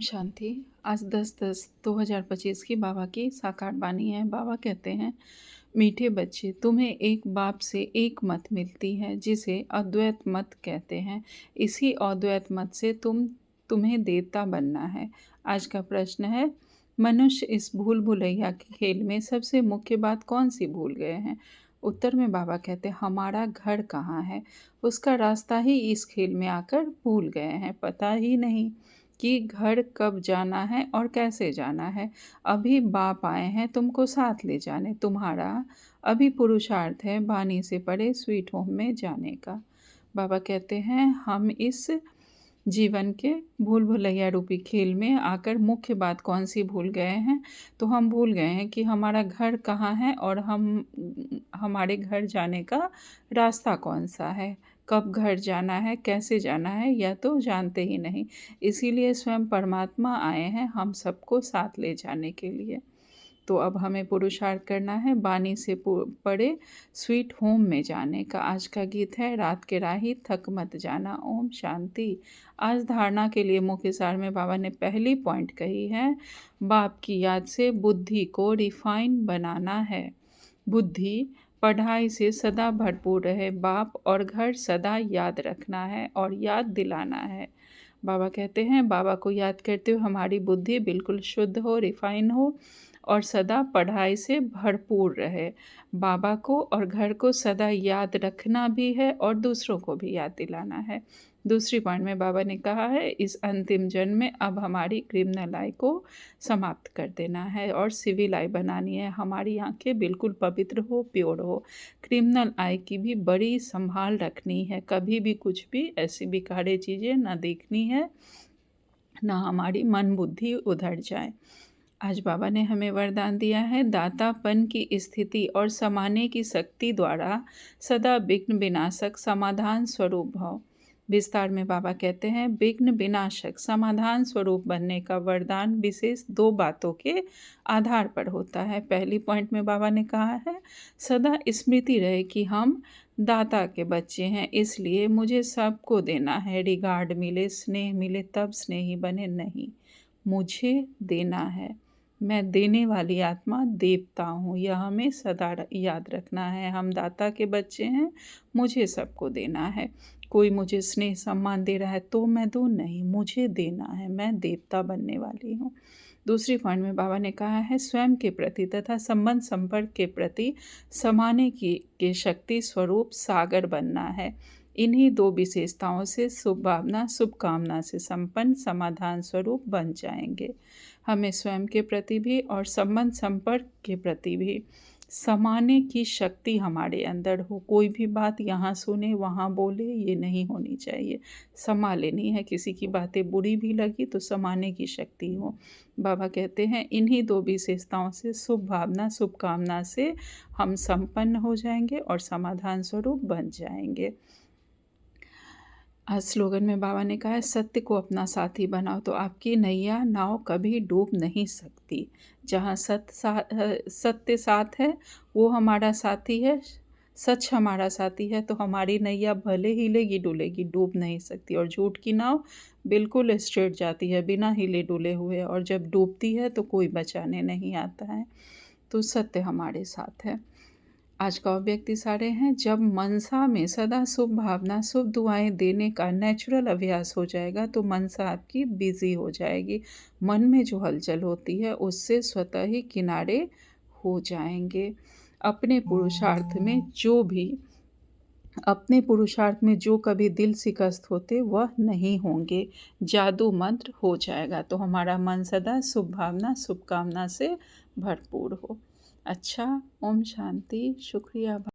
शांति। आज 10/10/2025 की बाबा की साकार बानी है। बाबा कहते हैं, मीठे बच्चे, तुम्हें एक बाप से एक मत मिलती है जिसे अद्वैत मत कहते हैं। इसी अद्वैत मत से तुम्हें देवता बनना है। आज का प्रश्न है, मनुष्य इस भूल भुलैया के खेल में सबसे मुख्य बात कौन सी भूल गए हैं? उत्तर में बाबा कहते हैं, हमारा घर कहाँ है। उसका रास्ता ही इस खेल में आकर भूल गए हैं। पता ही नहीं कि घर कब जाना है और कैसे जाना है। अभी बाप आए हैं तुमको साथ ले जाने। तुम्हारा अभी पुरुषार्थ है बानी से परे स्वीट होम में जाने का। बाबा कहते हैं, हम इस जीवन के भूल भुलैया रूपी खेल में आकर मुख्य बात कौन सी भूल गए हैं। तो हम भूल गए हैं कि हमारा घर कहाँ है और हमारे घर जाने का रास्ता कौन सा है, कब घर जाना है, कैसे जाना है, यह तो जानते ही नहीं। इसीलिए स्वयं परमात्मा आए हैं हम सबको साथ ले जाने के लिए। तो अब हमें पुरुषार्थ करना है बानी से परे स्वीट होम में जाने का। आज का गीत है, रात के राही थक मत जाना। ओम शांति। आज धारणा के लिए मुख्य सार में बाबा ने पहली पॉइंट कही है, बाप की याद से बुद्धि को रिफाइन बनाना है। बुद्धि पढ़ाई से सदा भरपूर रहे। बाप और घर सदा याद रखना है और याद दिलाना है। बाबा कहते हैं, बाबा को याद करते हुए हमारी बुद्धि बिल्कुल शुद्ध हो, रिफाइन हो और सदा पढ़ाई से भरपूर रहे। बाबा को और घर को सदा याद रखना भी है और दूसरों को भी याद दिलाना है। दूसरी पॉइंट में बाबा ने कहा है, इस अंतिम जन्म में अब हमारी क्रिमिनल आई को समाप्त कर देना है और सिविल आई बनानी है। हमारी आंखें बिल्कुल पवित्र हो, प्योर हो। क्रिमिनल आई की भी बड़ी संभाल रखनी है। कभी भी कुछ भी ऐसी बिखारे चीज़ें ना देखनी है, ना हमारी मन बुद्धि उधर जाए। आज बाबा ने हमें वरदान दिया है, दातापन की स्थिति और समाने की शक्ति द्वारा सदा विघ्न विनाशक समाधान स्वरूप भव। विस्तार में बाबा कहते हैं, विघ्न विनाशक समाधान स्वरूप बनने का वरदान विशेष दो बातों के आधार पर होता है। पहली पॉइंट में बाबा ने कहा है, सदा स्मृति रहे कि हम दाता के बच्चे हैं, इसलिए मुझे सबको देना है। रिगार्ड मिले, स्नेह मिले तब स्नेही बने, नहीं, मुझे देना है। मैं देने वाली आत्मा देवता हूँ, यह हमें सदा याद रखना है। हम दाता के बच्चे हैं, मुझे सबको देना है। कोई मुझे स्नेह सम्मान दे रहा है तो मैं दूँ, नहीं, मुझे देना है। मैं देवता बनने वाली हूँ। दूसरी पॉइंट में बाबा ने कहा है, स्वयं के प्रति तथा संबंध संपर्क के प्रति समाने की शक्ति स्वरूप सागर बनना है। इन्हीं दो विशेषताओं से शुभ भावना शुभकामना से संपन्न समाधान स्वरूप बन जाएंगे। हमें स्वयं के प्रति भी और संबंध संपर्क के प्रति भी समाने की शक्ति हमारे अंदर हो। कोई भी बात यहाँ सुने वहाँ बोले, ये नहीं होनी चाहिए। समा लेनी है। किसी की बातें बुरी भी लगी तो समाने की शक्ति हो। बाबा कहते हैं, इन्हीं दो विशेषताओं से शुभ भावना शुभकामना से हम संपन्न हो जाएंगे और समाधान स्वरूप बन जाएंगे। आज स्लोगन में बाबा ने कहा है, सत्य को अपना साथी बनाओ तो आपकी नैया नाव कभी डूब नहीं सकती। जहाँ सत्य साथ है वो हमारा साथी है, सच हमारा साथी है, तो हमारी नैया भले हिलेगी डुलेगी, डूब नहीं सकती। और झूठ की नाव बिल्कुल स्ट्रेट जाती है बिना हिले डुले हुए, और जब डूबती है तो कोई बचाने नहीं आता है। तो सत्य हमारे साथ है। आज का व्यक्ति सारे हैं, जब मनसा में सदा शुभ भावना शुभ दुआएं देने का नेचुरल अभ्यास हो जाएगा तो मनसा आपकी बिजी हो जाएगी। मन में जो हलचल होती है उससे स्वतः ही किनारे हो जाएंगे। अपने पुरुषार्थ में जो कभी दिल शिकस्त होते वह नहीं होंगे। जादू मंत्र हो जाएगा तो हमारा मन सदा शुभ भावना शुभकामना से भरपूर हो। अच्छा, ओम शांति। शुक्रिया।